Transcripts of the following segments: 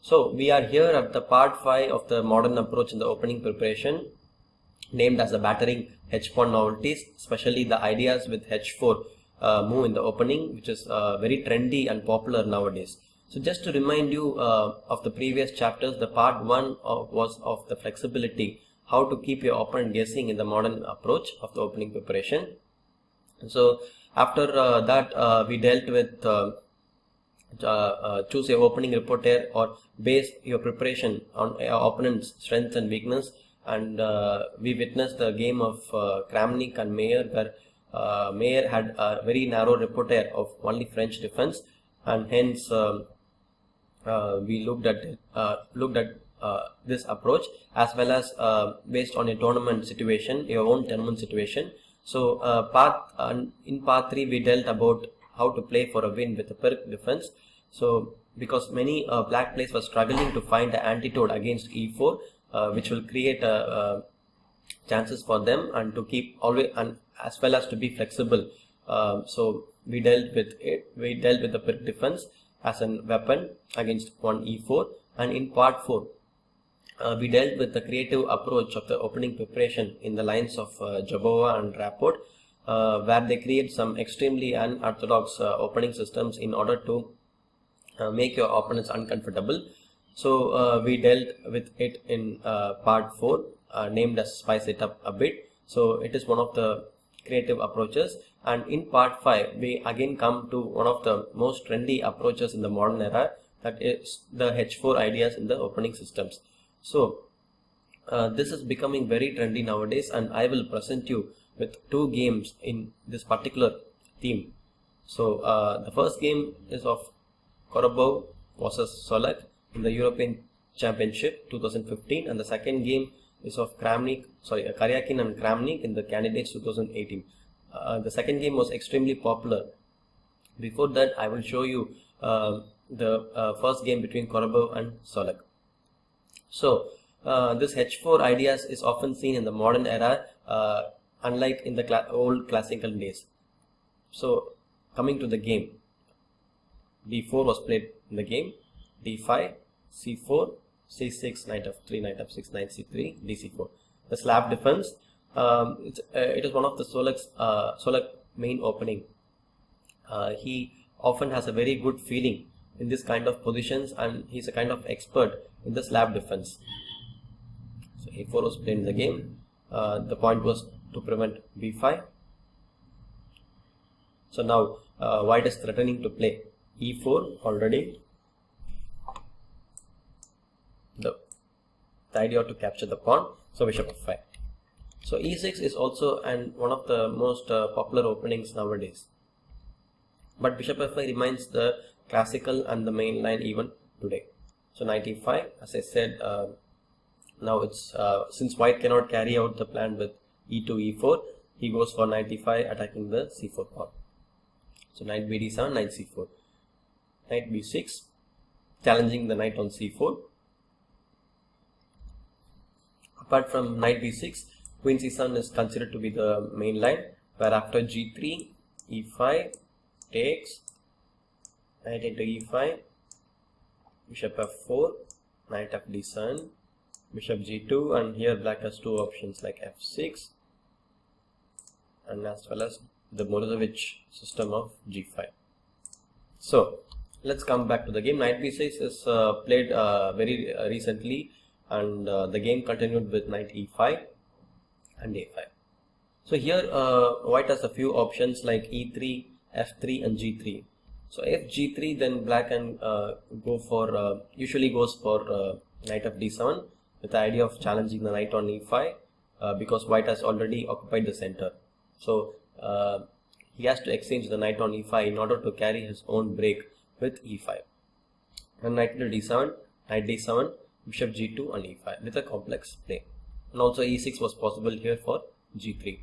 So we are here at the part 5 of the modern approach in the opening preparation, named as the battering h-pawn novelties, especially the ideas with h4 move in the opening, which is very trendy and popular nowadays. So just to remind you of the previous chapters, the part 1 was of the flexibility, how to keep your opponent guessing in the modern approach of the opening preparation. So after that we dealt with choose your opening repertoire or base your preparation on your opponent's strength and weakness, and we witnessed the game of Kramnik and Mayer, where Mayer had a very narrow repertoire of only French defense, and hence we looked at this approach as well as based on a tournament situation, your own tournament situation. So in part 3 we dealt about how to play for a win with a perfect defense. So because many black players were struggling to find the antidote against e4, which will create chances for them and to keep always, and as well as to be flexible. So we dealt with it. We dealt with the perfect defense as a weapon against pawn e4, and in part 4 we dealt with the creative approach of the opening preparation in the lines of Jabova and Rapport, where they create some extremely unorthodox opening systems in order to make your opponents uncomfortable. So we dealt with it in part 4, named as spice it up a bit. So it is one of the creative approaches, and in part 5 we again come to one of the most trendy approaches in the modern era, that is the h4 ideas in the opening systems. So this is becoming very trendy nowadays, and I will present you with 2 games in this particular theme. So the first game is of Korobov versus Solak in the European Championship 2015, and the second game is of Karyakin and Kramnik in the Candidates 2018. The second game was extremely popular. Before that, I will show you the first game between Korobov and Solak. So this h4 ideas is often seen in the modern era, unlike in the old classical days. So coming to the game, d4 was played in the game, d5, c4, c6, knight f3, knight f6, knight c3, dc4. The slab defense, it is one of the Solak main opening. He often has a very good feeling in this kind of positions, and he's a kind of expert in the slab defense. So a4 was played in the game. The point was to prevent b5. So now white is threatening to play e4 already. The idea to capture the pawn. So bishop f5. So e6 is also one of the most popular openings nowadays. But bishop f5 remains the classical and the main line even today. So knight e5, as I said, now it's since white cannot carry out the plan with e2 e4, he goes for knight e5 attacking the c4 pawn. So knight bd7, knight c4, knight b6, challenging the knight on c4. Apart from knight b6, queen c7 is considered to be the main line, where after g3, e5 takes, knight into e5, bishop f4, knight fd7, bishop g2, and here black has 2 options like f6 and as well as the Morozevich system of g5. So let's come back to the game. Knight b6 is played very recently, and the game continued with knight e5 and a5. So here white has a few options like e3, f3 and g3. So if g3, then black can go for usually goes for knight fd7 with the idea of challenging the knight on e5 because white has already occupied the center. So he has to exchange the knight on e5 in order to carry his own break with e5. And knight into d7, knight d7, bishop g2 and e5 with a complex play. And also e6 was possible here for g3.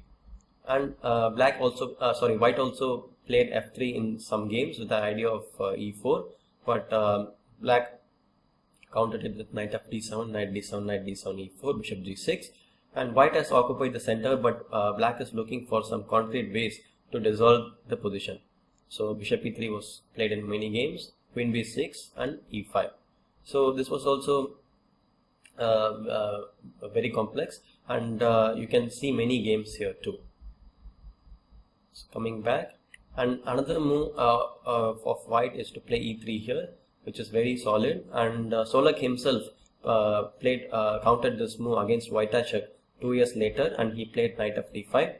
And white also played f3 in some games with the idea of e4, but black countered it with knight fd7, knight d7, knight d7, e4, bishop g6, and white has occupied the center, but black is looking for some concrete ways to dissolve the position. So bishop e3 was played in many games, queen b6 and e5. So this was also very complex, and you can see many games here too. So coming back, and another move of white is to play e3 here, which is very solid, and Solak himself countered this move against Wojtaszek 2 years later, and he played knight of d5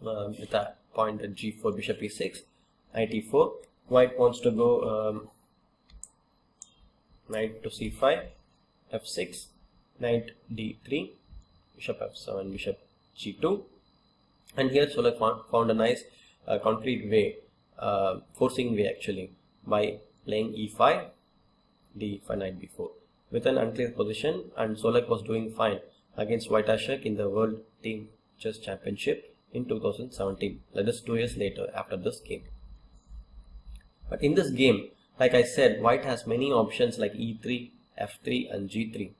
with a point at g4, bishop e6, knight e4. White wants to go knight to c5, f6, knight d3, bishop f7, bishop g2, and here Solak found a nice concrete way, forcing way actually, by playing e5, d5, knight b4 with an unclear position, and Solak was doing fine against Wojtaszek in the World Team Chess Championship in 2017, that is 2 years later after this game. But in this game, like I said, white has many options like e3, f3 and g3.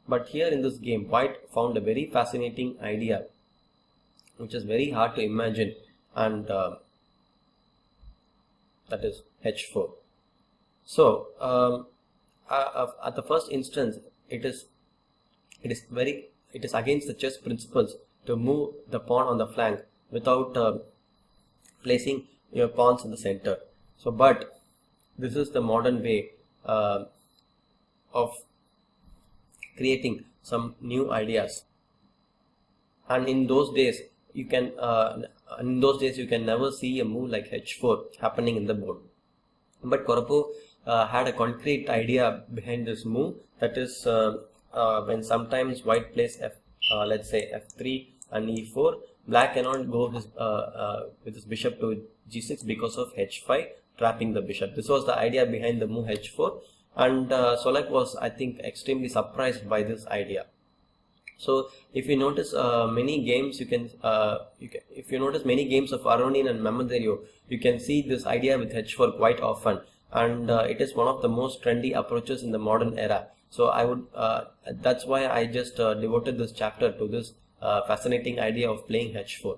But here in this game, white found a very fascinating idea which is very hard to imagine, and that is h4. So at the first instance, it is against the chess principles to move the pawn on the flank without placing your pawns in the center. So, but this is the modern way of creating some new ideas, and in those days you can never see a move like h4 happening in the board. But Koropo had a concrete idea behind this move, that is when sometimes white plays let's say f3 and e4, black cannot go with his bishop to g6 because of h5 trapping the bishop. This was the idea behind the move h4, and Solak was, I think, extremely surprised by this idea. So if you notice many games, if you notice many games of Aronin and Mamadariyo, you can see this idea with h4 quite often, and it is one of the most trendy approaches in the modern era. So I would that's why I just devoted this chapter to this fascinating idea of playing h4.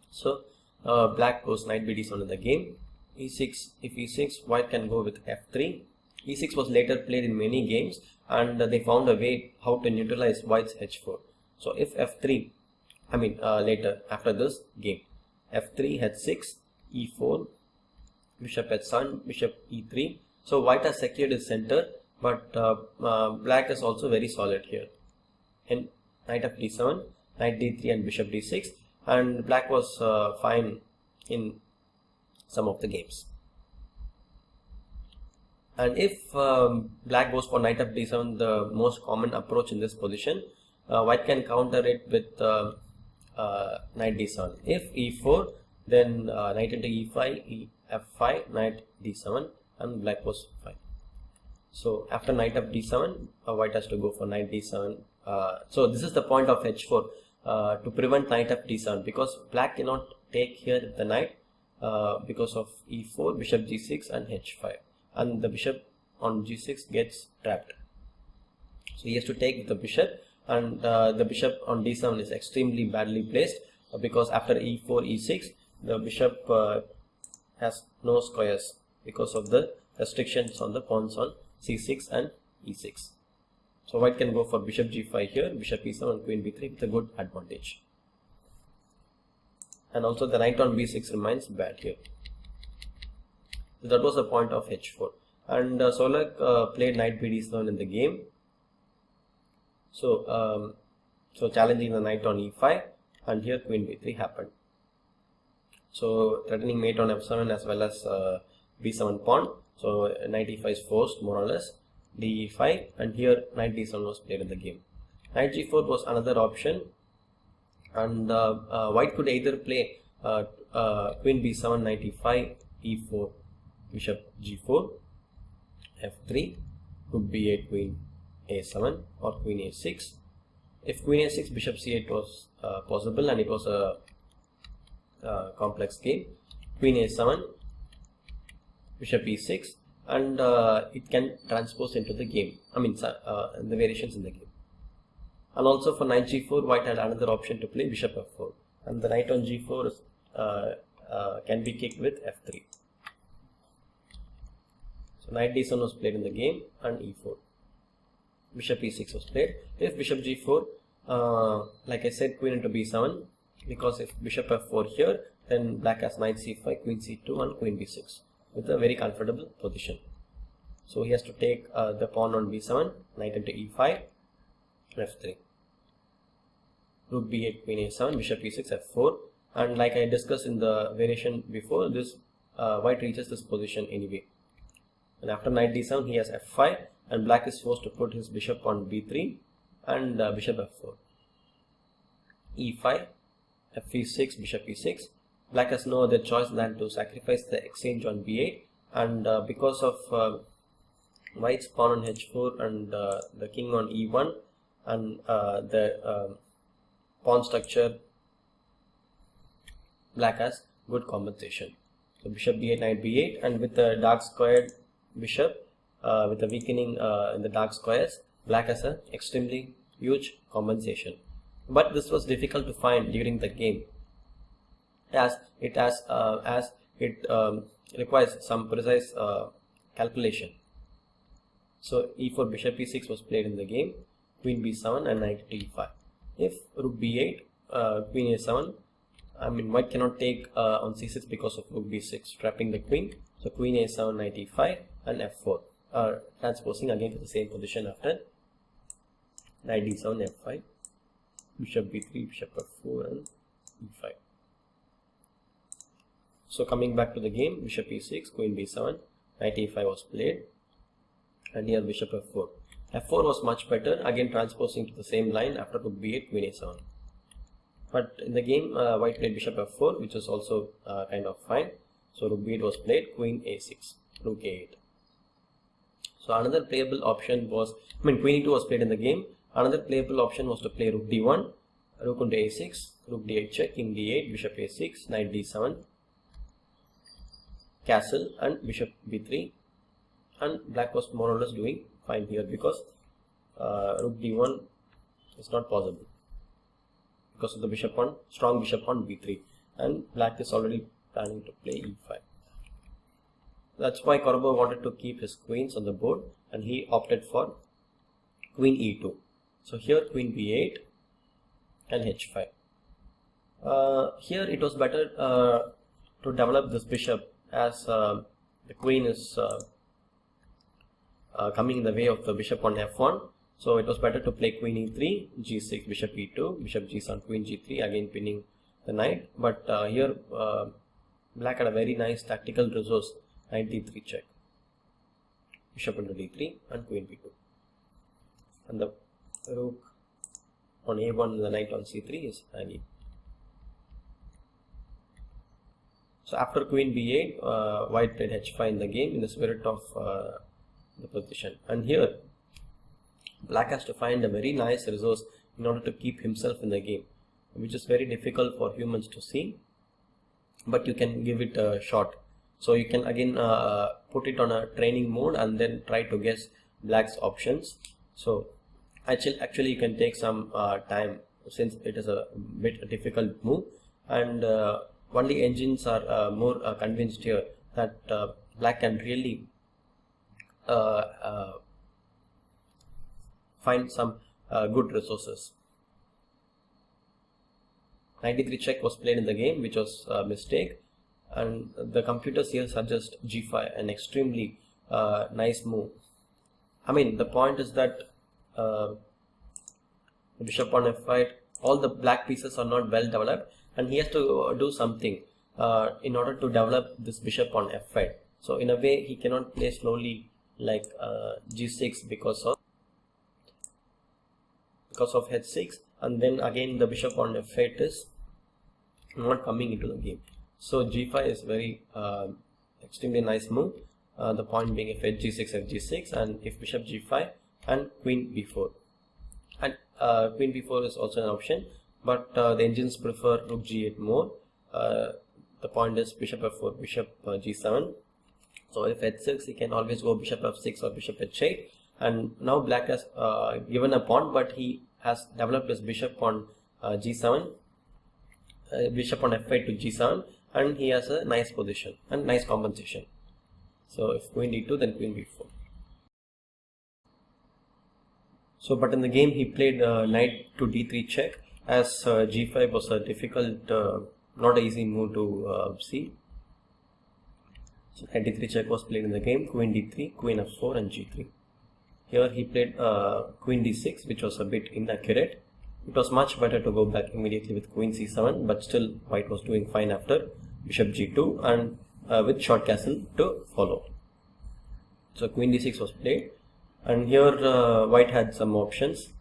So black goes knight bd7 in the game. e6, if e6, white can go with f3. e6 was later played in many games, and they found a way how to neutralize white's h4. So if f3, later after this game, f3, h6, e4, bishop h7, bishop e3. So white has secured his center, but black is also very solid here. And knight of d7, knight d3 and bishop d6, and black was fine in some of the games. And if black goes for knight of d7, the most common approach in this position, white can counter it with knight d7. If e4, then knight into e5, f5, knight d7, and black was fine. So after knight of d7, white has to go for knight d7. So this is the point of h4, to prevent knight of d7, because black cannot take here the knight because of e4, bishop g6 and h5, and the bishop on g6 gets trapped. So he has to take with the bishop, and the bishop on d7 is extremely badly placed, because after e4, e6, the bishop has no squares because of the restrictions on the pawns on c6 and e6. So white can go for bishop g5 here, bishop e7, queen b3 with a good advantage. And also the knight on b6 remains bad here. So that was the point of h4. And Solak played knight bd7 in the game. So so challenging the knight on e5, and here queen b3 happened. So threatening mate on f7 as well as b7 pawn. So knight e5 is forced more or less, d5, and here knight d7 was played in the game. Knight g4 was another option, and white could either play queen b7, knight e5, e4, bishop g4, f3, rook b8, queen a7, or queen a6. If queen a6, bishop c8 was possible, and it was a complex game. Queen a7, bishop e6, and it can transpose into the game, the variations in the game. And also for knight g4, white had another option to play bishop f4, and the knight on g4 is, can be kicked with f3. So knight d7 was played in the game, and e4. Bishop e6 was played. If bishop g4, like I said, queen into b7, because if bishop f4 here, then black has knight c5, queen c2 and queen b6 with a very comfortable position. So he has to take the pawn on b7, knight into e5, f3. Rook b8, queen a7, bishop e6, f4, and like I discussed in the variation before, this white reaches this position anyway. And after knight d7, he has f5, and black is forced to put his bishop on b3 and bishop f4. e5, fe6, bishop e6. Black has no other choice than to sacrifice the exchange on b8, and because of white's pawn on h4 and the king on e1 and the pawn structure, black has good compensation. So bishop b8, knight b8, and with the dark squared bishop, with the weakening in the dark squares, black has an extremely huge compensation. But this was difficult to find during the game, as it requires some precise calculation. So e4, bishop e6 was played in the game, queen b7 and knight to e5. If rook b8, queen a7, I mean white cannot take on c6 because of rook b6 trapping the queen. So queen a7, knight e5 and f4, transposing again to the same position after knight d7, f5, bishop b3, bishop f4 and e5. So coming back to the game, bishop e6, queen b7, knight e5 was played, and here bishop f4. f4 was much better, again transposing to the same line after rook b8, queen a7. But in the game, white played bishop f4, which was also kind of fine. So rook b8 was played, queen a6, rook a8. So another playable option was, queen e2 was played in the game. Another playable option was to play rook d1, rook into a6, rook d8 check, king d8, bishop a6, knight d7, castle and bishop b3, and black was more or less doing fine here because rook d1 is not possible because of the strong bishop on b3, and black is already planning to play e5. That's why Korobov wanted to keep his queens on the board, and he opted for queen e2. So here queen b8 and h5. Here it was better to develop this bishop, as the queen is coming in the way of the bishop on f1. So it was better to play queen e3, g6, bishop e2, bishop g7, queen g3, again pinning the knight. But here black had a very nice tactical resource, knight d3 check, bishop into d3 and queen b2. And the rook on a1 and the knight on c3 is hanging. So after queen b8, white played h5 in the game in the spirit of the position. And here black has to find a very nice resource in order to keep himself in the game, which is very difficult for humans to see, but you can give it a shot. So you can again put it on a training mode and then try to guess black's options. So actually you can take some time, since it is a bit difficult move, and only engines are more convinced here that black can really find some good resources. Knight d3 check was played in the game, which was a mistake, and the computers here suggest g5, an extremely nice move. I mean, the point is that the bishop on f5, all the black pieces are not well developed, and he has to do something in order to develop this bishop on f5. So in a way, he cannot play slowly like g6 because of h6, and then again the bishop on f8 is not coming into the game. So g5 is very extremely nice move. The point being if h6, f6, and if bishop g5 and queen b4. And queen b4 is also an option, but the engines prefer rook g8 more. The point is bishop f4, bishop g7. So if h6, he can always go bishop f6 or bishop h8. And now black has given a pawn, but he has developed his bishop on g7, bishop on f8 to g7, and he has a nice position and nice compensation. So if queen d2, then queen b4. So, but in the game he played knight to d3 check, as g5 was a difficult, not an easy move to see. So knight d3 check was played in the game, queen d3, queen f4 and g3. Here he played queen d6, which was a bit inaccurate. It was much better to go back immediately with queen c7, but still white was doing fine after bishop g2 and with short castle to follow. So queen d6 was played, and here white had some options,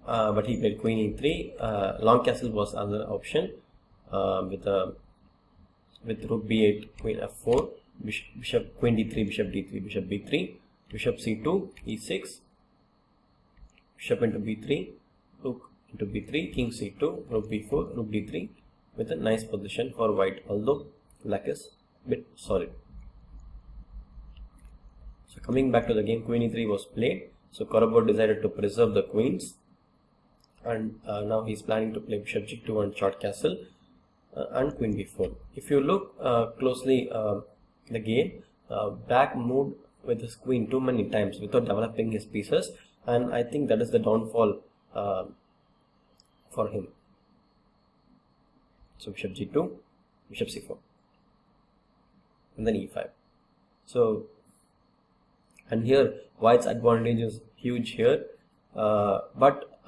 but he played queen e3. Long castle was another option with rook b8, queen f4, bishop queen d3, bishop d3, bishop b3, bishop c2, e6, bishop into b3, rook into b3, king c2, rook b4, rook d3, with a nice position for white, although black is a bit solid. So coming back to the game, queen e3 was played. So Korobot decided to preserve the queens, and now he's planning to play bishop g2 and short castle and queen b4. If you look closely the game, black moved with his queen too many times without developing his pieces, and I think that is the downfall for him. So bishop g2, bishop c4, and then e5. So, and here white's advantage is huge here, but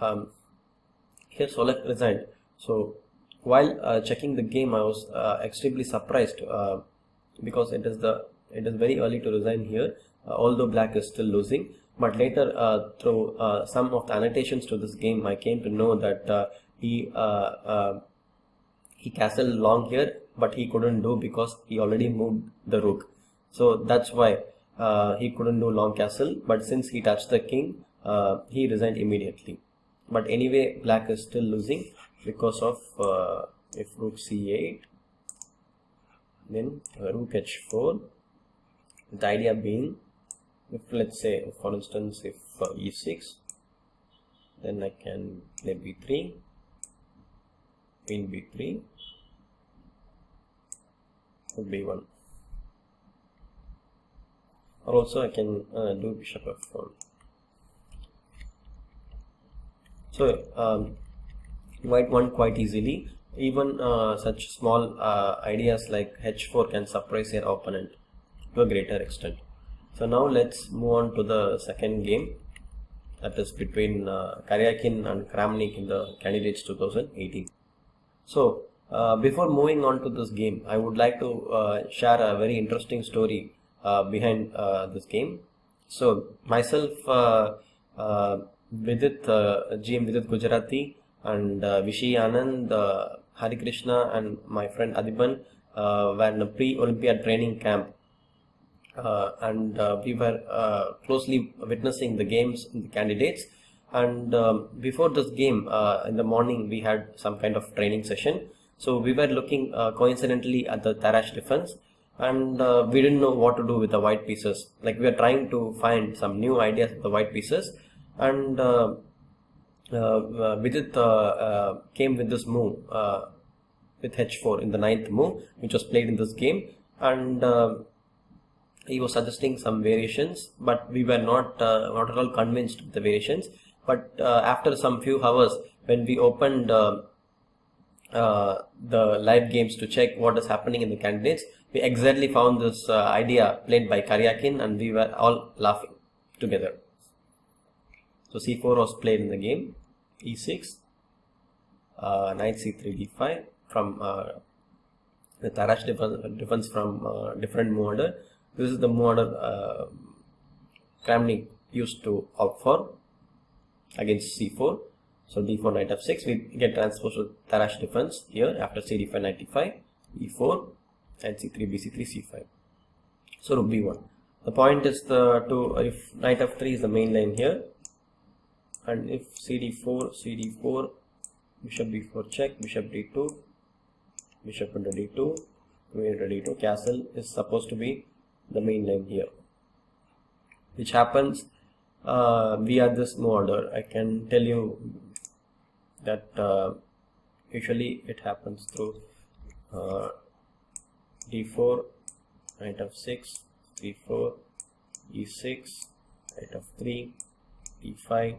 here Solek resigned. So while checking the game, I was extremely surprised because it is very early to resign here, although black is still losing. But later, through some of the annotations to this game, I came to know that he castled long here, but he couldn't do because he already moved the rook. So that's why he couldn't do long castle. But since he touched the king, he resigned immediately. But anyway, black is still losing because of if rook c8, then rook h4. The idea being, if let's say, for instance, if e6, then I can play b3, queen b3, b1, or also I can do bishop f4. So white won quite easily. Even such small ideas like h4 can surprise your opponent to a greater extent. So now let's move on to the second game, that is between Karyakin and Kramnik in the Candidates 2018. So before moving on to this game, I would like to share a very interesting story behind this game. So myself, Vidit, GM Vidit Gujarati, and Vishy Anand, Hari Krishna, and my friend Adiban were in a pre-Olympiad training camp. And we were closely witnessing the games in the candidates, and before this game in the morning we had some kind of training session. So we were looking coincidentally at the Tarash defense, and we didn't know what to do with the white pieces. Like, we were trying to find some new ideas with the white pieces, and Vidit came with this move with h4 in the 9th move, which was played in this game, and he was suggesting some variations, but we were not at all convinced with the variations. But after some few hours, when we opened the live games to check what is happening in the candidates, we exactly found this idea played by Karyakin, and we were all laughing together. So c4 was played in the game, e6, knight c3, d5 from the Tarash defense from different move order. This is the move order Kramnik used to opt for against c4. So d4, knight f6, we get transposed to Tarash defense here after cd5, knight e5, e4, and c3, bc3, c5. So rook b1. The point is if knight f3 is the main line here, and if cd4, bishop b4 check, bishop d2, bishop into d2, queen into d2, castle is supposed to be the main line here, which happens via this move order. I can tell you that usually it happens through d4, knight f6, c4, e6, knight f3, d5,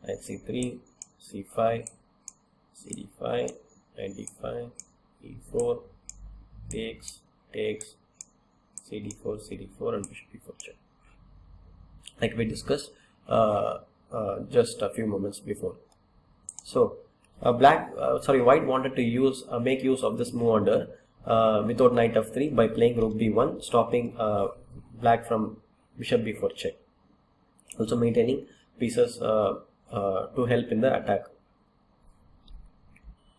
knight c3, c5, cd5, knight d5, e4, takes, cd4, and bishop e4 check, like we discussed just a few moments before. So white wanted to make use of this move order without knight f3 by playing rook b1, stopping black from bishop b4 check, also maintaining pieces to help in the attack.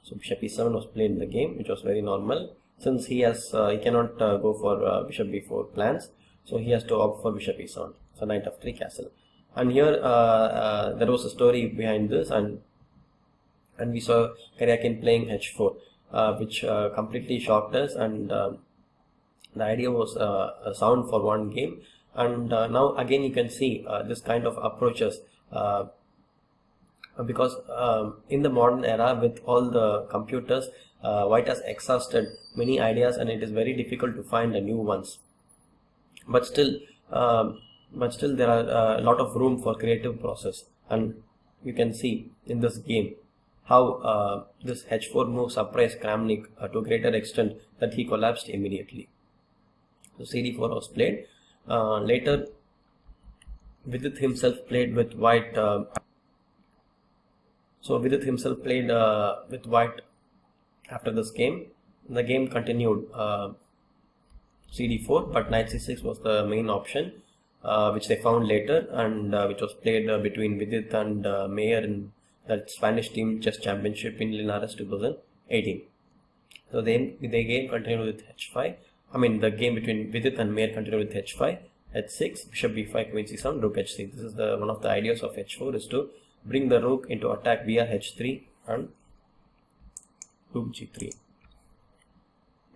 So bishop e7 was played in the game, which was very normal. Since he cannot go for bishop b4 plans, so he has to opt for bishop e7. So knight f3 castle. And here there was a story behind this, and we saw Karyakin playing h4, which completely shocked us, and the idea was sound for one game. And now again you can see this kind of approaches because in the modern era, with all the computers, white has exhausted many ideas, and it is very difficult to find new ones. But still there are a lot of room for creative process, and you can see in this game how this h4 move surprised Kramnik to a greater extent that he collapsed immediately. So cd4 was played. Later, Vidit himself played with white. So Vidit himself played with white after this game. The game continued cd4, but knight c6 was the main option, which they found later, and which was played between Vidit and Mayer in the Spanish Team Chess Championship in Linares 2018. So the game continued with h5. I mean, the game between Vidit and Mayer continued with h5, h6, bishop b5, queen c7, rook h3. This is one of the ideas of h4, is to bring the rook into attack via h3 and rook g3.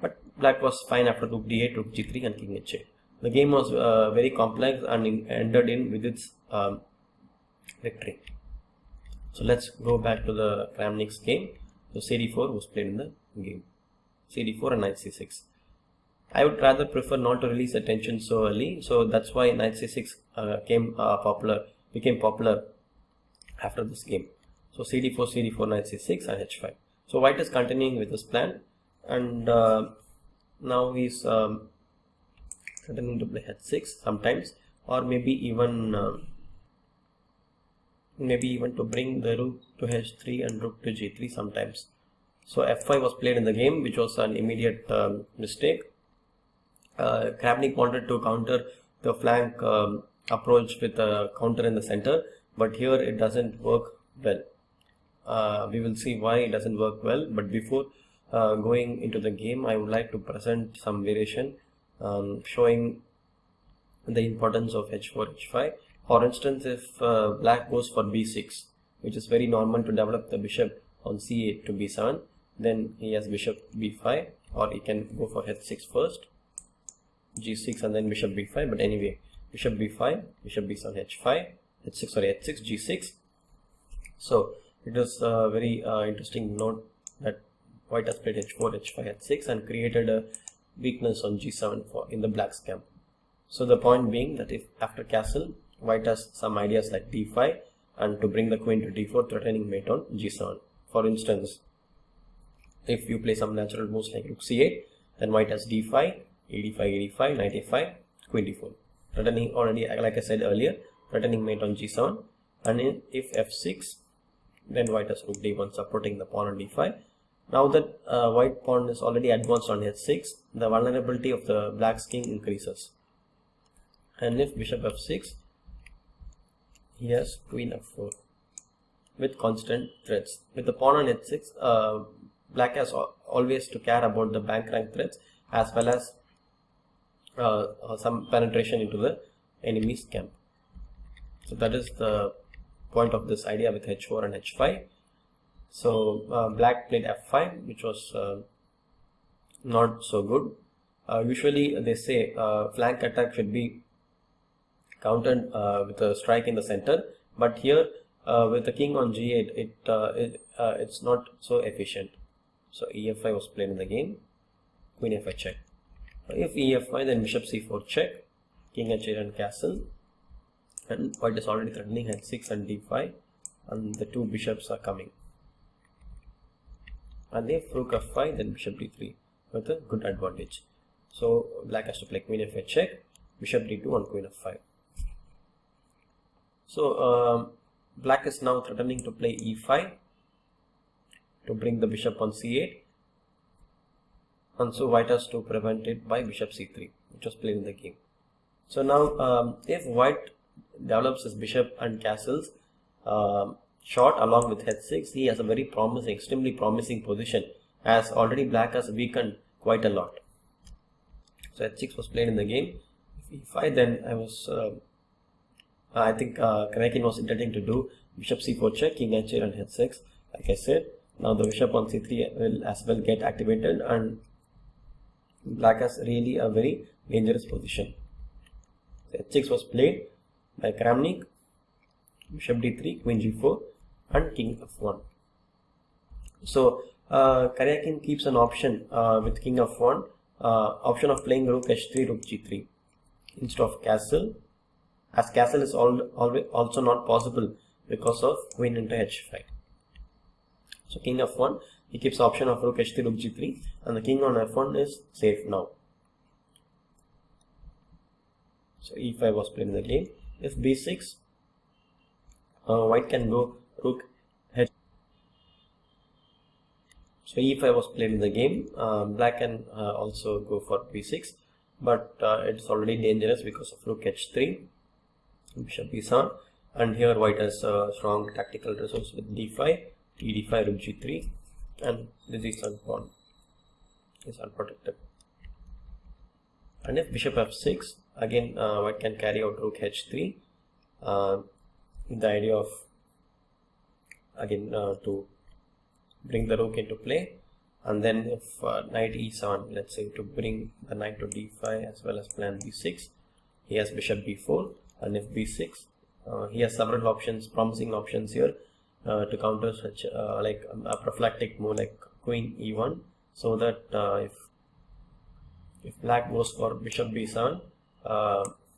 But black was fine after rook d8, rook g3, and king h8. The game was very complex and ended in Vidit's victory. So let's go back to the Kramnik's game. So cd4 was played in the game. cd4 and knight c6. I would rather prefer not to release attention so early, so that's why knight c6 became popular after this game. So cd4, knight c6, and h5. So white is continuing with his plan, and now he's continuing to play h6 sometimes, or maybe even to bring the rook to h3 and rook to g3 sometimes. So f5 was played in the game, which was an immediate mistake. Kramnik wanted to counter the flank approach with a counter in the center, but here it doesn't work well. We will see why it doesn't work well, but before going into the game, I would like to present some variation showing the importance of h4, h5. For instance, if black goes for b6, which is very normal to develop the bishop on c8 to b7, then he has bishop b5, or he can go for h6 first, g6, and then bishop b5. But anyway, bishop b5, bishop b7, h5, h6, g6. So it is a very interesting note that white has played h4, h5, h6 and created a weakness on g7 in the black's camp. So the point being that if after castle, white has some ideas like d5 and to bring the queen to d4, threatening mate on g7. For instance, if you play some natural moves like rook c8, then white has d5, e5, knight a5, queen d4, threatening already, like I said earlier, threatening mate on g7. And if f6, then white has rook d1, supporting the pawn on d5. Now that white pawn is already advanced on h6, the vulnerability of the black's king increases. And if bishop f6, he has queen f4 with constant threats. With the pawn on h6, black has always to care about the bank rank threats as well as some penetration into the enemy's camp. So that is the point of this idea with h4 and h5. So black played f5, which was not so good. Usually they say flank attack should be countered with a strike in the center, but here with the king on g8, it's not so efficient. So ef5 was played in the game, queen f5 check. If ef5, then bishop c4 check, king h8 and castle, and white is already threatening h6 and d5, and the two bishops are coming. And if rook f5, then bishop d3 with a good advantage. So black has to play queen f8 check, bishop d2 and queen f5. So black is now threatening to play e5 to bring the bishop on c8, and so white has to prevent it by bishop c3, which was played in the game. So now if white develops his bishop and castles short along with h6, he has a very promising, extremely promising position, as already black has weakened quite a lot. So h6 was played in the game. If e5, then I think Kanakin was intending to do bishop c4 check, king h8 and h6. Like I said, now the bishop on c3 will as well get activated, and black has really a very dangerous position. So h6 was played by Kramnik, bishop d3, queen g4 and king f1. So Karyakin keeps an option with king f1, option of playing rook h3, rook g3 instead of castle, as castle is also not possible because of queen into h5. So king f1, he keeps option of rook h3, rook g3, and the king on f1 is safe now. So e5 was played in the game. If b6, white can go rook h. So e5 was played in the game. Black can also go for b6, but it's already dangerous because of rook h3, bishop b7, and here white has strong tactical resource with d5, d5, rook g3, and this is pawn is unprotected. And if bishop f6, again white can carry out rook h3 with the idea of again to bring the rook into play, and then if knight e7, let's say to bring the knight to d5 as well as plan b6, he has bishop b4, and if b6, he has several options, promising options here to counter such like a prophylactic move like queen e1, so that if black goes for bishop b7,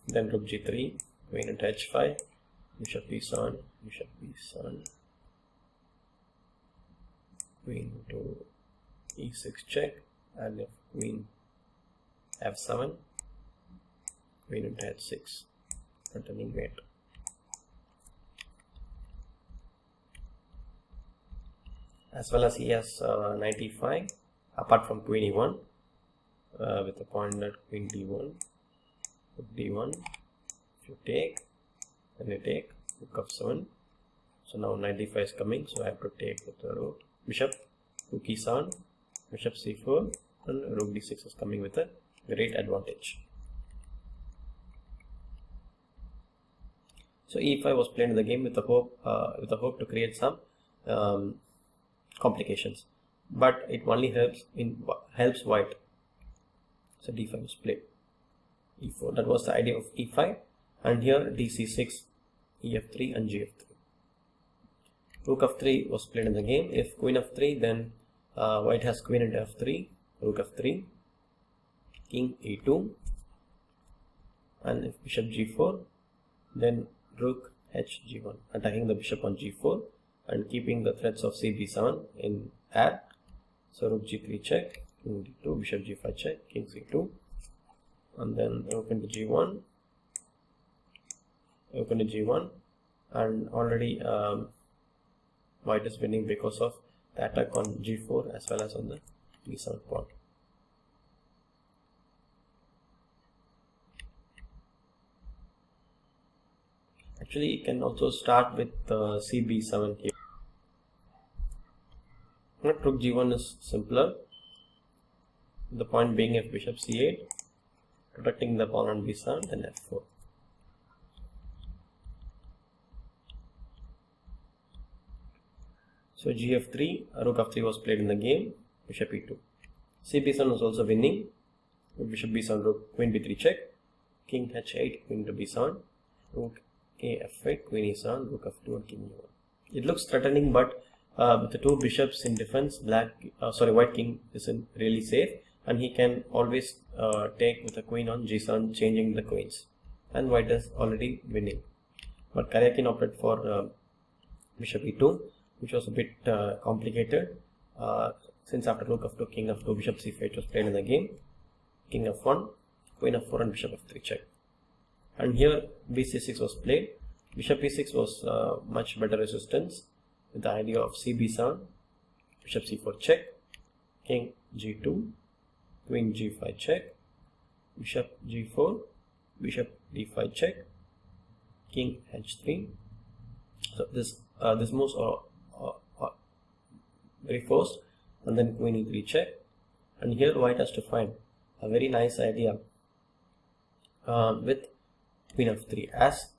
then rook g3, queen into h5, bishop b7, queen to e6 check, and if queen f7, queen into h6, returning mate. As well as he has knight e5, apart from queen e1, with a point at queen d1, rook d1, if you take, then you take rook f7. So now knight d5 is coming, so I have to take with the rook, bishop, rook e7, bishop c4, and rook d6 is coming with a great advantage. So e5 was played in the game with the hope to create some complications, but it only helps white. So d5 was played, e4. That was the idea of e5, and here dc6, ef3 and gf3. Rook f3 was played in the game. If queen f3, then white has queen into f3, rook f3, king e2, and if bishop g4, then rook h g1, attacking the bishop on g4 and keeping the threats of cb7 in air. So rook g3 check, king d2, bishop g5 check, king c2, and then rook into g1, and already white is winning because of the attack on g4 as well as on the b7 pawn. Actually, you can also start with cb7 here. Rook g1 is simpler. The point being if bishop c8, protecting the pawn on b7, then f4. So gf3, rook f3 was played in the game, bishop e2. cb7 was also winning, with bishop b7, rook, queen b3 check, king h8, queen to b7, rook a f8, queen e7, rook f2 and king e1. It looks threatening, but with the two bishops in defense, white king isn't really safe, and he can always take with the queen on g7, changing the queens. and white is already winning. But Karyakin opted for bishop e2, which was a bit complicated, since after rook f2, king f2, bishop c5 was played in the game. King f1, queen f4, and bishop f3 check. And here bc6 was played. Bishop e6 was much better resistance, with the idea of cb7, bishop c4 check, king g2, queen g5 check, bishop g4, bishop d5 check, king h3. So this moves are very forced, and then queen e3 check. And here white has to find a very nice idea with queen f3, as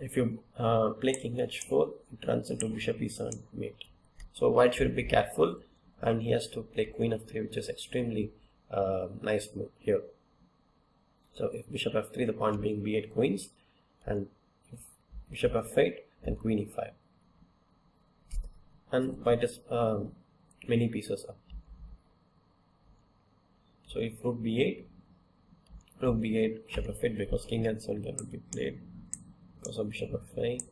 if you play king h4, it runs into bishop e7 mate. So white should be careful, and he has to play queen f3, which is extremely nice move here. So if bishop f3, the point being b8 queens, and if bishop f8, then queen e5, and white is many pieces up. So if rook b8, bishop f8, because king h7 cannot be played because of bishop f5,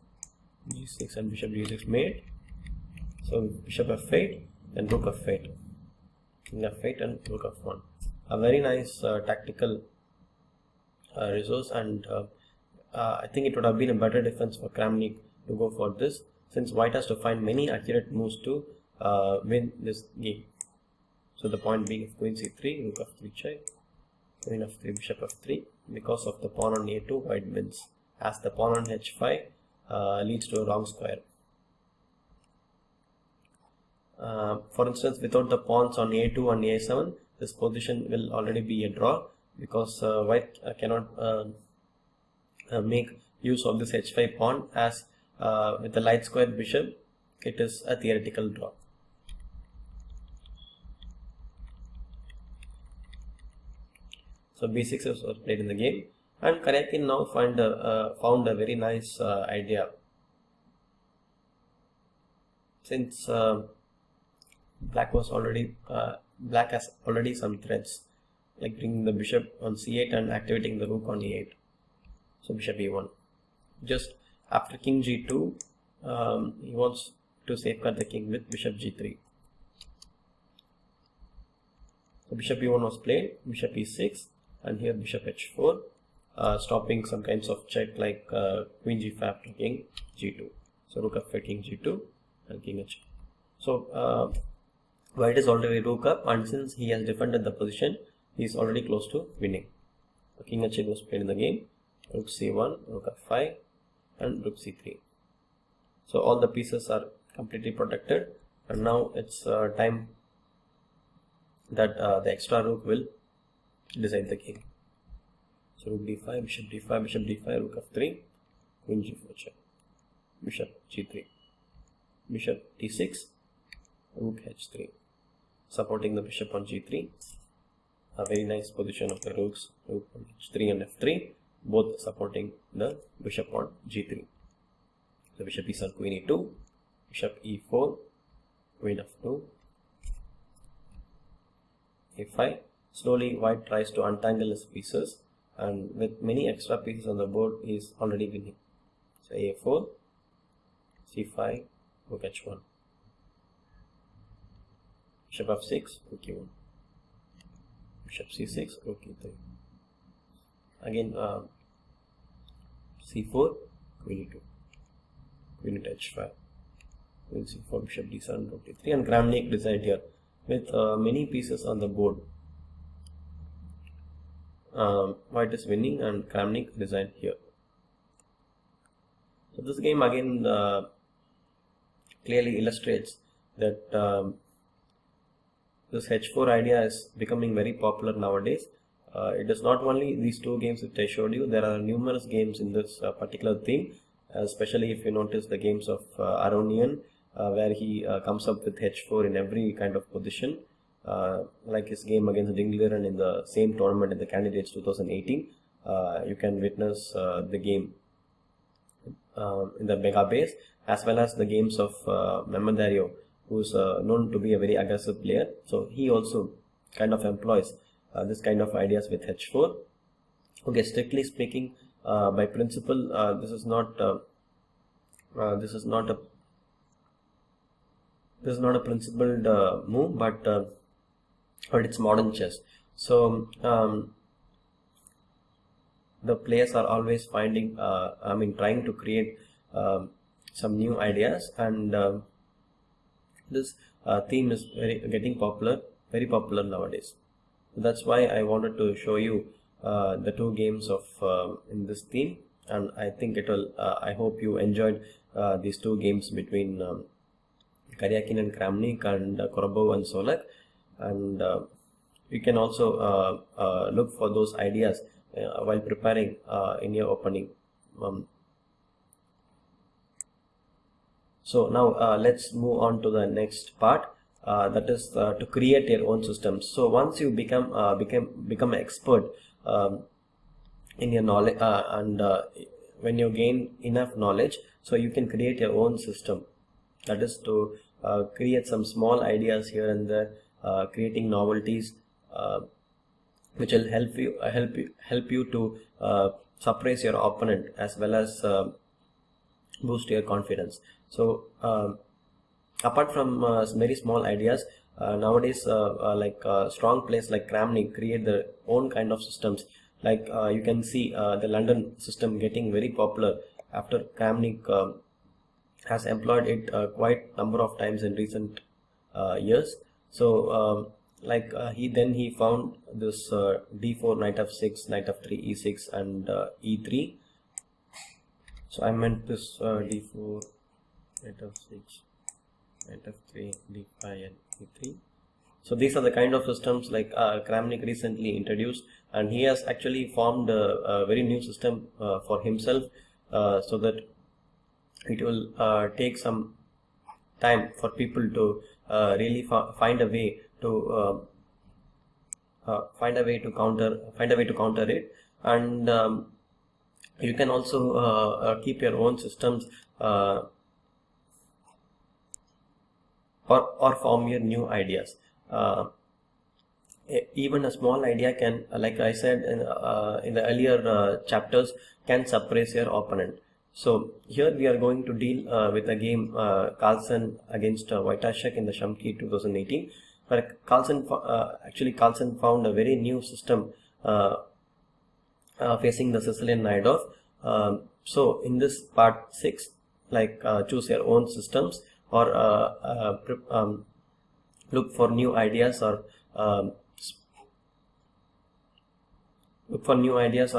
g6, and bishop g6 mate. So bishop f8, then rook f8, king f8, and rook f1. A very nice tactical resource, and I think it would have been a better defense for Kramnik to go for this, since white has to find many accurate moves to win this game. So the point being, if queen c3, rook f3 check, queen f3, bishop f3, because of the pawn on a2, white wins, as the pawn on h5 leads to a wrong square. For instance, without the pawns on a2 and a7, this position will already be a draw, because white cannot make use of this h5 pawn, as with the light square bishop, it is a theoretical draw. So b6 was played in the game, and Karyakin now found a very nice idea. Since black has already some threats, like bringing the bishop on c8 and activating the rook on e8. So bishop e1. Just after king g2, he wants to safeguard the king with bishop g3. So bishop e1 was played, bishop e6, and here bishop h4, stopping some kinds of check like queen g5 after king g2. So rook f8, king g2, and king h. So white is already rook up, and since he has defended the position, he is already close to winning. So king h8 was played in the game, rook c1, rook f5, and rook c3. So all the pieces are completely protected, and now it's time that the extra rook will decide the game. So rook d5, bishop d5, bishop d5, rook f3, queen g4 check, bishop g3, bishop d6, rook h3, supporting the bishop on g3. A very nice position of the rooks, rook on h3 and f3, both supporting the bishop on g3. So bishop e7, queen e2, bishop e4, queen f2, a5. Slowly white tries to untangle his pieces, and with many extra pieces on the board, he is already winning. So a4, c5, rook h1, bishop f6, rook e1, bishop c6, rook e3. Again c4, queen e2, queen at h5, queen c4, bishop d7, rook d3, and Kramnik designed here with many pieces on the board. White is winning, and Kramnik designed here. So this game again clearly illustrates that this h4 idea is becoming very popular nowadays. It is not only these two games which I showed you. There are numerous games in this particular theme, especially if you notice the games of Aronian, where he comes up with h4 in every kind of position. Like his game against Dingler, and in the same tournament in the Candidates 2018, you can witness the game in the Mega Base, as well as the games of Memadario, who is known to be a very aggressive player. So he also kind of employs this kind of ideas with h4. Okay, strictly speaking, by principle, this is not a principled move, but it's modern chess. So the players are always finding, trying to create some new ideas, and this theme is getting very popular nowadays. So that's why I wanted to show you the two games of in this theme, and I think it will. I hope you enjoyed these two games between Karyakin and Kramnik, and Korobov and Solak, and you can also look for those ideas while preparing in your opening. So now let's move on to the next part, that is to create your own systems. So once you become an expert in your knowledge, and when you gain enough knowledge, so you can create your own system. That is to create some small ideas here and there, creating novelties, which will help you to suppress your opponent, as well as boost your confidence. So apart from very small ideas, nowadays strong players like Kramnik create their own kind of systems. Like you can see the London system getting very popular after Kramnik has employed it quite number of times in recent years. So he found this d4, knight f6, knight f3, e6, and e3. So I meant this d4, knight f6, knight f3, d5, and e3. So these are the kind of systems like Kramnik recently introduced, and he has actually formed a very new system for himself, so that it will take some time for people to really find a way to counter it, and you can also keep your own systems or form your new ideas. Even a small idea can, like I said in the earlier chapters, can suppress your opponent. So here we are going to deal with a game Carlsen against Wojtaszek in the Shumki 2018, where Carlsen found a very new system facing the Sicilian Naidov. So in this part 6, choose your own systems, or look for new ideas, or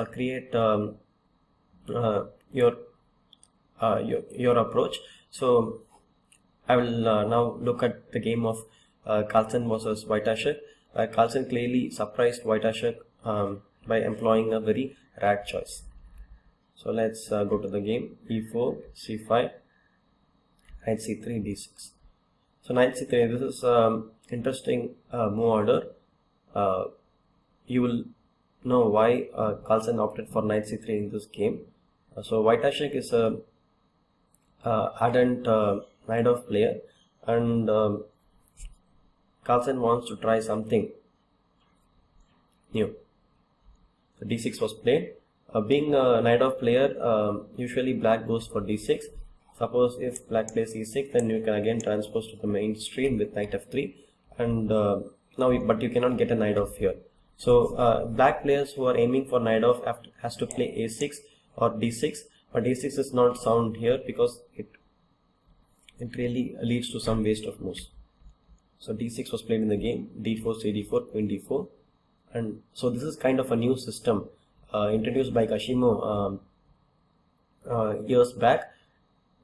create your approach. So I will now look at the game of Carlsen versus Wojtaszek. Carlsen clearly surprised Wojtaszek by employing a very rare choice. So let's go to the game. e4, c5, knight c3, d6. So knight c3, this is interesting move order. You will know why Carlsen opted for knight c3 in this game. So Wojtaszek is a ardent Naidov player, and Carlsen wants to try something new. So d6 was played. Being a Naidov player, usually black goes for d6. Suppose if black plays e6, then you can again transpose to the mainstream with knight f3, and but you cannot get a Naidov here. So black players who are aiming for Naidov has to play a6 or d6, but a6 is not sound here because it really leads to some waste of moves. So d6 was played in the game, d4, cd4, queen d4, and so this is kind of a new system introduced by Kashimo years back.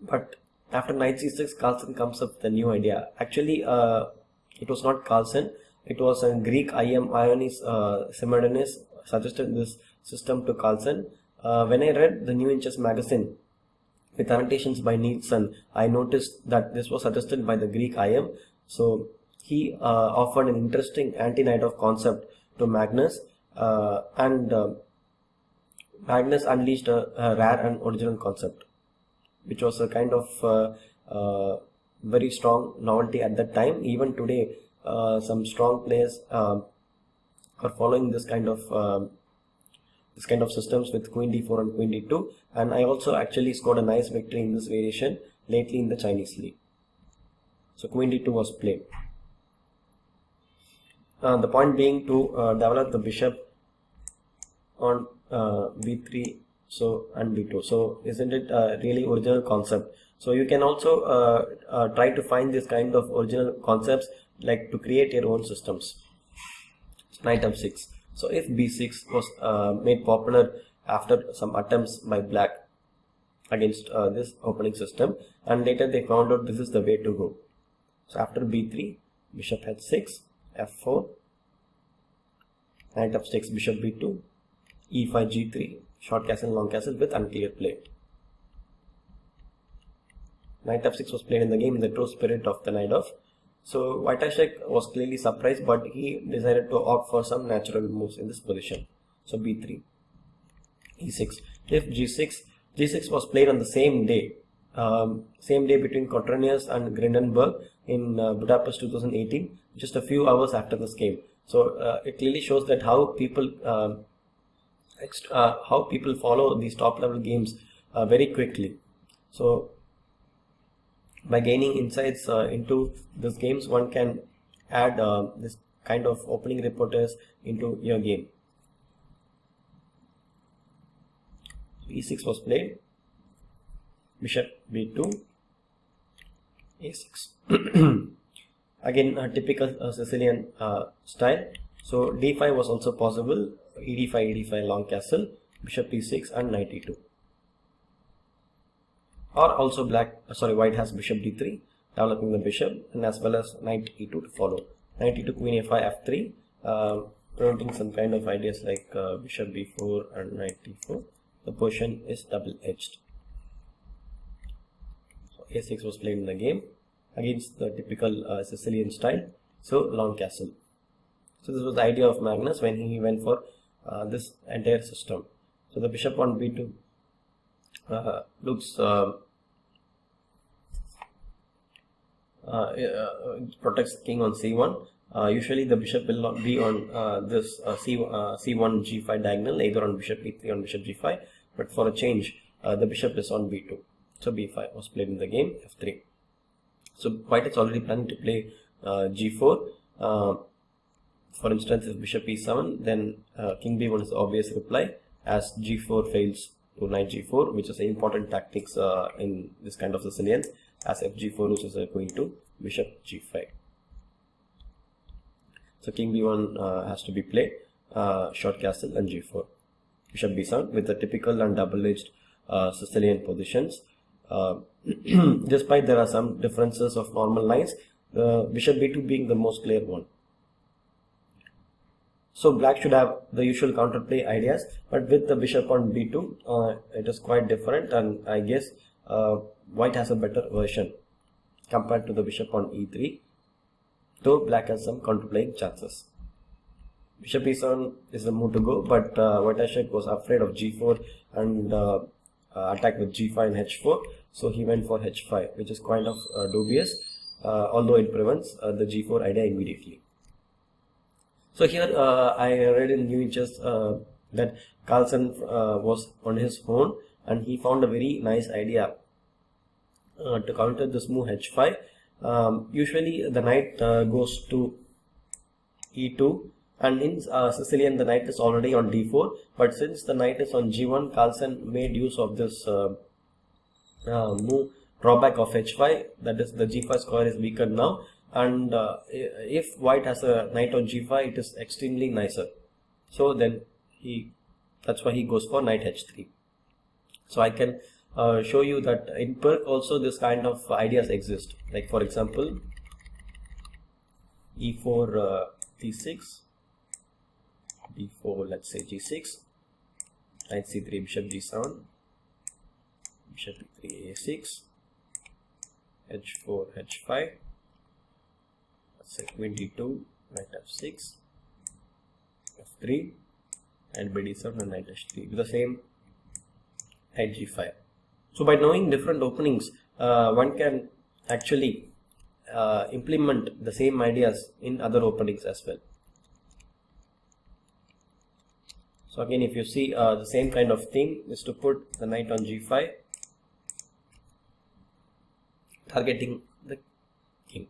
But after knight c6, Carlsen comes up with a new idea. Actually, it was not Carlsen. It was a Greek IM, Ioannis Simordanis, suggested this system to Carlsen. When I read the New Inches magazine with annotations by Nielsen, I noticed that this was suggested by the Greek IM. So he offered an interesting anti-Naidov concept to Magnus, and Magnus unleashed a rare and original concept, which was a kind of very strong novelty at that time. Even today, some strong players are following this kind of this kind of systems with queen d4 and queen d2, and I also actually scored a nice victory in this variation lately in the Chinese league. So queen d2 was played. The point being to develop the bishop on b3 and b2. So isn't it really original concept? So you can also try to find this kind of original concepts, like to create your own systems. Knight f6. So if b6 was made popular after some attempts by black against this opening system, and later they found out this is the way to go. So after b3, bishop h6, f4, knight f6, bishop b2, e5, g3, short castle, long castle with unclear play. Knight f6 was played in the game in the true spirit of the knight off. So Wojciech was clearly surprised, but he decided to opt for some natural moves in this position. So b3, e6. If g6, g6 was played on the same day between Cotronius and Grindenberg in Budapest 2018, just a few hours after this game. So it clearly shows that how people follow these top level games very quickly. So by gaining insights into these games, one can add this kind of opening reporters into your game. e6 was played, bishop b2, a6. Again a typical Sicilian style. So d5 was also possible, ed5, ed5, long castle, bishop e6 and knight e2. Or also white has bishop d3, developing the bishop, and as well as knight e2 to follow. Knight e2, queen a5, f3, promoting some kind of ideas like bishop b4 and knight e4. The position is double-edged. So a6 was played in the game against the typical Sicilian style. So long castle. So this was the idea of Magnus when he went for this entire system. So the bishop on b2 looks protects the king on c1. Usually the bishop will not be on this c1 g5 diagonal, either on bishop e3 or on bishop g5, but for a change the bishop is on b2. So b5 was played in the game, f3. So white is already planning to play g4. For instance, if bishop e7, then king b1 is the obvious reply, as g4 fails to knight g4, which is an important tactics in this kind of Sicilian, as if g4 loses a queen to bishop g5. So king b1 has to be played, short castle and g4, bishop b7 with the typical and double-edged Sicilian positions. Despite there are some differences of normal lines, the bishop b2 being the most clear one. So black should have the usual counterplay ideas, but with the bishop on b2, it is quite different, and I guess white has a better version compared to the bishop on e3, though black has some counterplaying chances. Bishop e7 is the move to go, but Wojciech was afraid of g4 and attack with g5 and h4, so he went for h5, which is kind of dubious, although it prevents the g4 idea immediately. So here I read in New Chess that Carlsen was on his phone and he found a very nice idea to counter this move h5. Usually the knight goes to e2, and in Sicilian the knight is already on d4, but since the knight is on g1, Carlsen made use of this move drawback of h5, that is the g5 square is weakened now, and if white has a knight on g5, it is extremely nicer. So then that's why he goes for knight h3. So I can show you that in Perk also this kind of ideas exist, like for example e4 d6, d4 let's say g6, knight c3, bishop g7, bishop e3 a6, h4 h5, let's say queen d2, knight f6, f3, and bd7 and knight h3 with the same knight g5. So by knowing different openings, one can actually implement the same ideas in other openings as well. So again, if you see the same kind of thing is to put the knight on g5, targeting the king.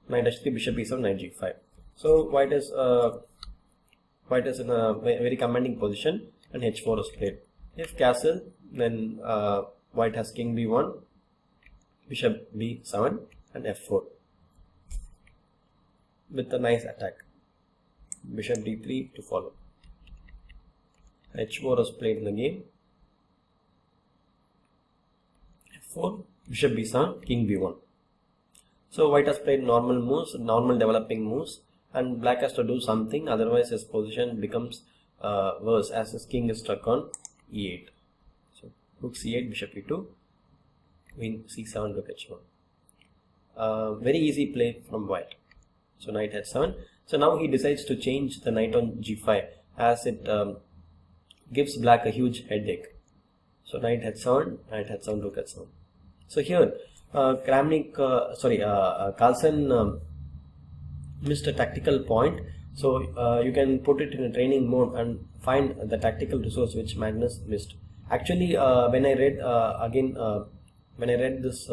Knight h3, bishop e7, knight g5. So white is in a very commanding position, and h4 is played. If castle, then white has king b1, bishop b7, and f4 with a nice attack. Bishop d3 to follow. h4 is played in the game. f4, bishop b7, king b1. So white has played normal moves, normal developing moves, and black has to do something, otherwise his position becomes worse, as his king is stuck on e8. So rook c8, bishop e2, queen c7, rook h1. Very easy play from white. So knight h7. So now he decides to change the knight on g5, as it gives black a huge headache. So knight h7, rook h7. So here Carlsen missed a tactical point. So you can put it in a training mode and find the tactical resource which Magnus missed. Actually, when I read this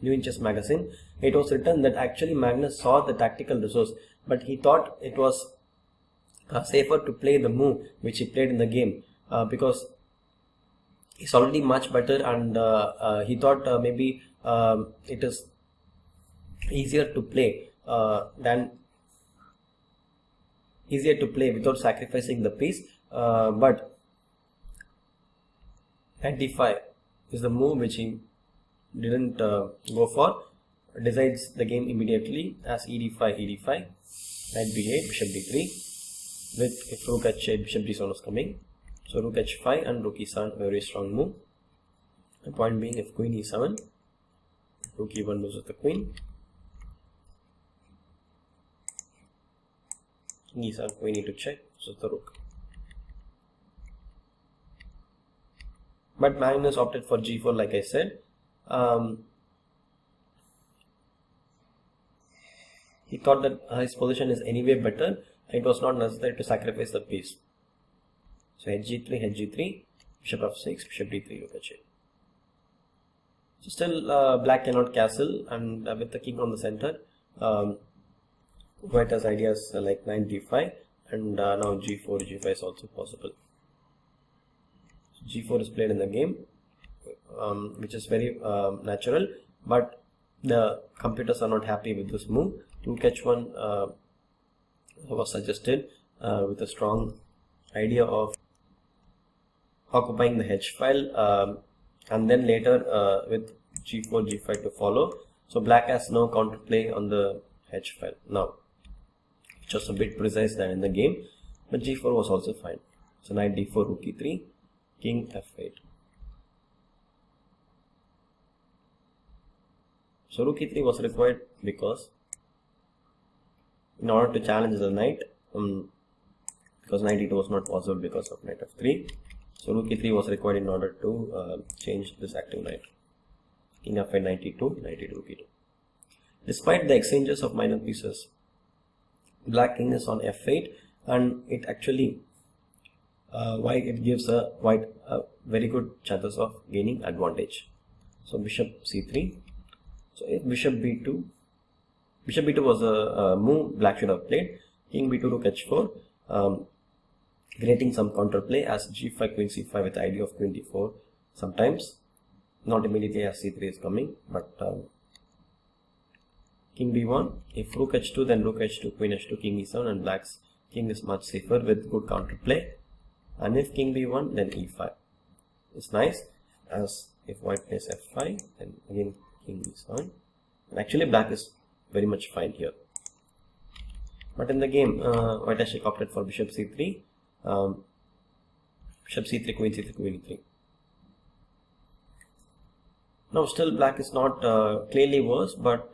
New in Chess magazine, it was written that actually Magnus saw the tactical resource, but he thought it was safer to play the move which he played in the game, because he's already much better, and he thought maybe it is easier to play without sacrificing the piece, but knight d5 is the move which he didn't go for. Decides the game immediately, as ed5, knight b8, bishop d3, with if rook h8, bishop d7 is coming. So rook h5 and rook e7, very strong move. The point being, if queen e7, rook e1 loses the queen, king e7, queen e2 check, so the rook. But Magnus opted for g4, like I said. He thought that his position is anyway better. It was not necessary to sacrifice the piece. So hg3, bishop f6, bishop d3, rook h8. So still black cannot castle, and with the king on the center, white has ideas like knight d5, and now g4 is also possible. So g4 is played in the game, which is very natural, but the computers are not happy with this move. Rook h1 was suggested with a strong idea of occupying the h file, and then later with g4, g5 to follow. So black has no counterplay on the h file now, which was a bit precise than in the game, but g4 was also fine. So knight d4, rook e3, king f8. So rook e3 was required because in order to challenge the knight, because knight e2 was not possible because of knight f3. So rook e3 was required in order to change this active knight. King f8, knight e2, rook e2. Despite the exchanges of minor pieces, black king is on f8, and it actually it gives white very good chances of gaining advantage. So bishop c3. So if bishop b2 was a move black should have played. King b2, rook h4, creating some counterplay as g5, queen c5 with the idea of queen d4 sometimes, not immediately as c3 is coming, but king b1, if rook h2, then rook h2, queen h2, king e7, and black's king is much safer with good counterplay. And if king b1, then e5. It's nice, as if white plays f5, then again king e7. And actually black is very much fine here. But in the game, white has opted for bishop c3, bishop c3, queen c3, queen e3. Now still black is not clearly worse, but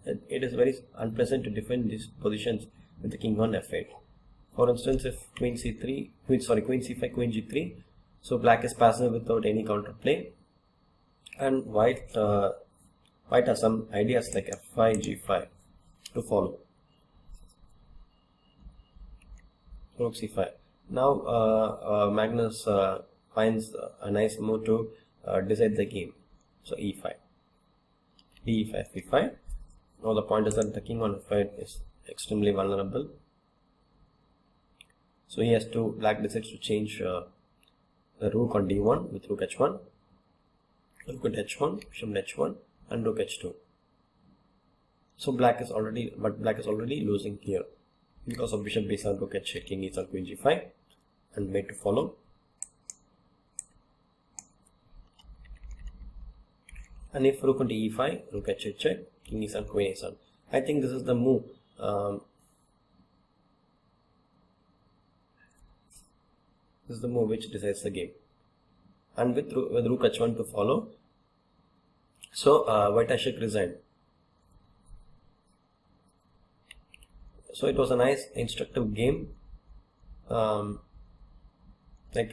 it is very unpleasant to defend these positions with the king on f8. For instance, if queen c5, queen g3, so black is passive without any counterplay, and white has some ideas like f5, g5 to follow. rook c5. Now Magnus finds a nice move to decide the game. So e5, d5, b5. Now the point is that the king on f5 is extremely vulnerable. So he has to, black decides to change the rook on d1 with rook h1, rook at h1, bishop at h1, and rook h2. So black is already losing here because of bishop b7, rook h8, king e7, queen g5, and mate to follow. And if rook onto e5, rook h8 check, king e7, queen a7. I think this is the move. This is the move which decides the game. And with rook h1 to follow, so white has resigned. So it was a nice instructive game, like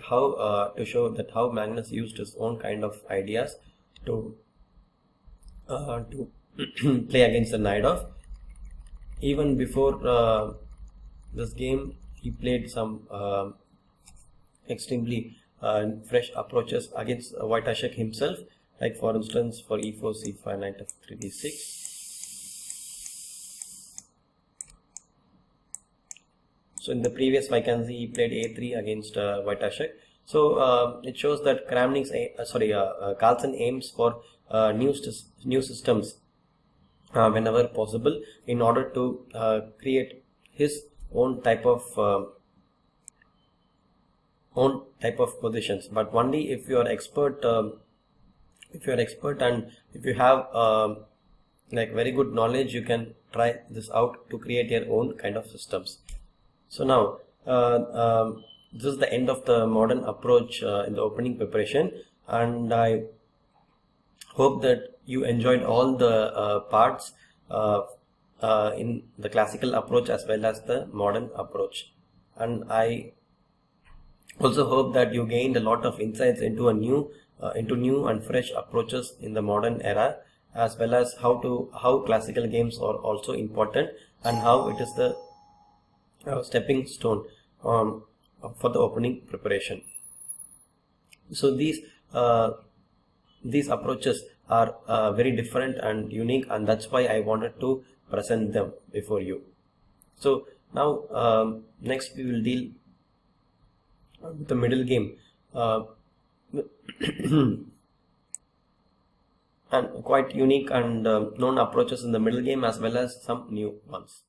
how to show that how Magnus used his own kind of ideas to play against the Naidov. Even before this game, he played some extremely fresh approaches against Wojtaszek himself, like for instance for e4, c5, knight f3, d6. So in the previous vacancy, he played a3 against Wojtaszek. So it shows that Carlsen aims for new systems whenever possible in order to create his own type of positions. But only if you are expert, and if you have like very good knowledge, you can try this out to create your own kind of systems. So now this is the end of the modern approach in the opening preparation, and I hope that you enjoyed all the parts in the classical approach as well as the modern approach. And I also hope that you gained a lot of insights into new and fresh approaches in the modern era, as well as how classical games are also important and how it is the stepping stone for the opening preparation. So these approaches are very different and unique, and that's why I wanted to present them before you. So now next we will deal with the middle game and quite unique and known approaches in the middle game, as well as some new ones.